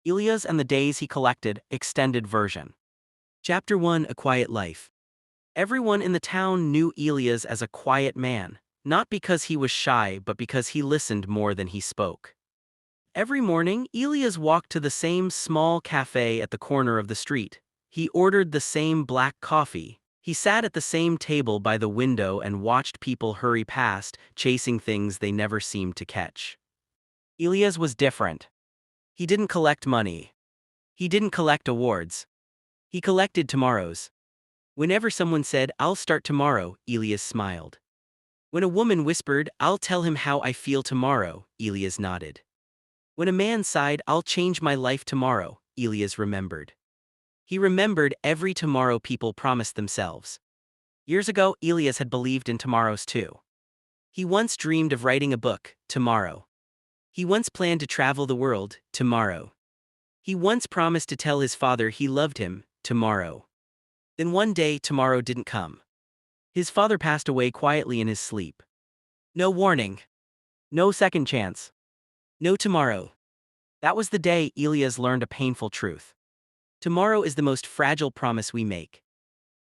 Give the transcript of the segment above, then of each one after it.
Elias and the Days He Collected, extended version. Chapter 1: A Quiet Life. Everyone in the town knew Elias as a quiet man, not because he was shy but because he listened more than he spoke. Every morning, Elias walked to the same small cafe at the corner of the street. He ordered the same black coffee. He sat at the same table by the window and watched people hurry past, chasing things they never seemed to catch. Elias was different. He didn't collect money. He didn't collect awards. He collected tomorrows. Whenever someone said, "I'll start tomorrow," Elias smiled. When a woman whispered, "I'll tell him how I feel tomorrow," Elias nodded. When a man sighed, "I'll change my life tomorrow," Elias remembered. He remembered every tomorrow people promised themselves. Years ago, Elias had believed in tomorrows too. He once dreamed of writing a book, tomorrow. He once planned to travel the world, tomorrow. He once promised to tell his father he loved him, tomorrow. Then one day, tomorrow didn't come. His father passed away quietly in his sleep. No warning. No second chance. No tomorrow. That was the day Elias learned a painful truth. Tomorrow is the most fragile promise we make.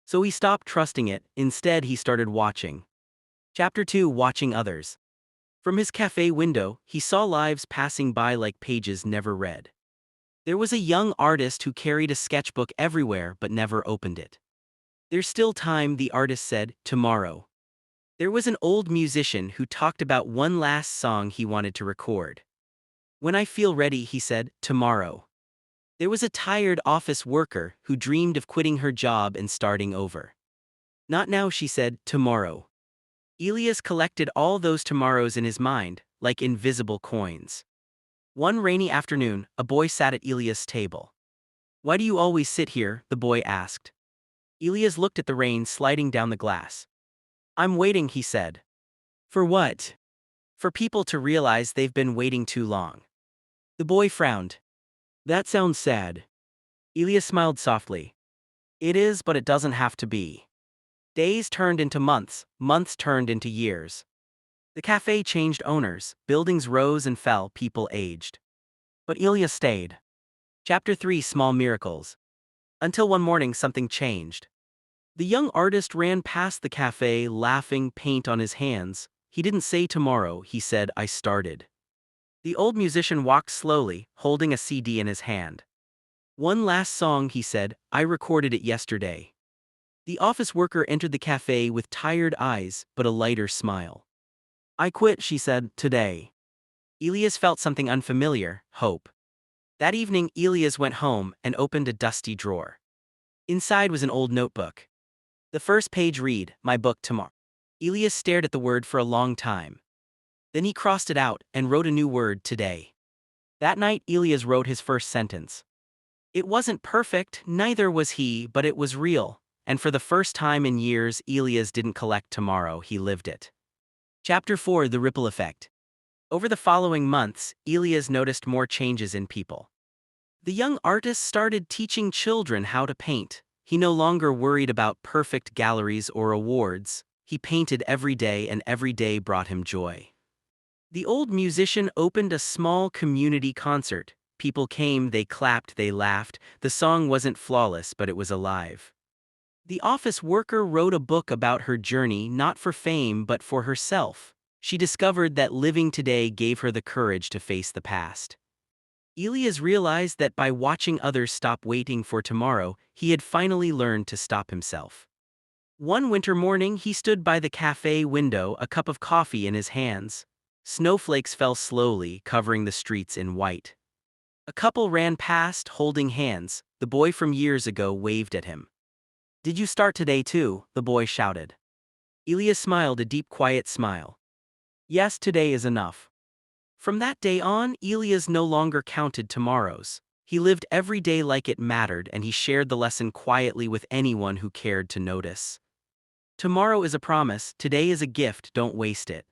So he stopped trusting it, instead he started watching. Chapter 2: Watching Others. From his cafe window, he saw lives passing by like pages never read. There was a young artist who carried a sketchbook everywhere but never opened it. "There's still time," the artist said, "tomorrow." There was an old musician who talked about one last song he wanted to record. "When I feel ready," he said, "tomorrow." There was a tired office worker who dreamed of quitting her job and starting over. "Not now," she said, "tomorrow." Elias collected all those tomorrows in his mind, like invisible coins. One rainy afternoon, a boy sat at Elias' table. "Why do you always sit here?" the boy asked. Elias looked at the rain sliding down the glass. "I'm waiting," he said. "For what?" "For people to realize they've been waiting too long." The boy frowned. "That sounds sad." Elias smiled softly. "It is, but it doesn't have to be." Days turned into months, months turned into years. The cafe changed owners, buildings rose and fell, people aged. But Elias stayed. Chapter 3: Small Miracles. Until one morning something changed. The young artist ran past the cafe, laughing, paint on his hands. He didn't say tomorrow, he said, "I started." The old musician walked slowly, holding a CD in his hand. "One last song," he said, "I recorded it yesterday." The office worker entered the cafe with tired eyes, but a lighter smile. "I quit," she said, "today." Elias felt something unfamiliar, hope. That evening, Elias went home and opened a dusty drawer. Inside was an old notebook. The first page read, "My book tomorrow." Elias stared at the word for a long time. Then he crossed it out and wrote a new word, "today." That night, Elias wrote his first sentence. It wasn't perfect, neither was he, but it was real. And for the first time in years, Elias didn't collect tomorrow, he lived it. Chapter 4: The Ripple Effect. Over the following months, Elias noticed more changes in people. The young artist started teaching children how to paint. He no longer worried about perfect galleries or awards. He painted every day, and every day brought him joy. The old musician opened a small community concert. People came, they clapped, they laughed. The song wasn't flawless, but it was alive. The office worker wrote a book about her journey, not for fame but for herself. She discovered that living today gave her the courage to face the past. Elias realized that by watching others stop waiting for tomorrow, he had finally learned to stop himself. One winter morning, he stood by the cafe window, a cup of coffee in his hands. Snowflakes fell slowly, covering the streets in white. A couple ran past, holding hands. The boy from years ago waved at him. "Did you start today too?" the boy shouted. Elias smiled, a deep, quiet smile. "Yes, today is enough." From that day on, Elias no longer counted tomorrows. He lived every day like it mattered, and he shared the lesson quietly with anyone who cared to notice. Tomorrow is a promise, today is a gift, don't waste it.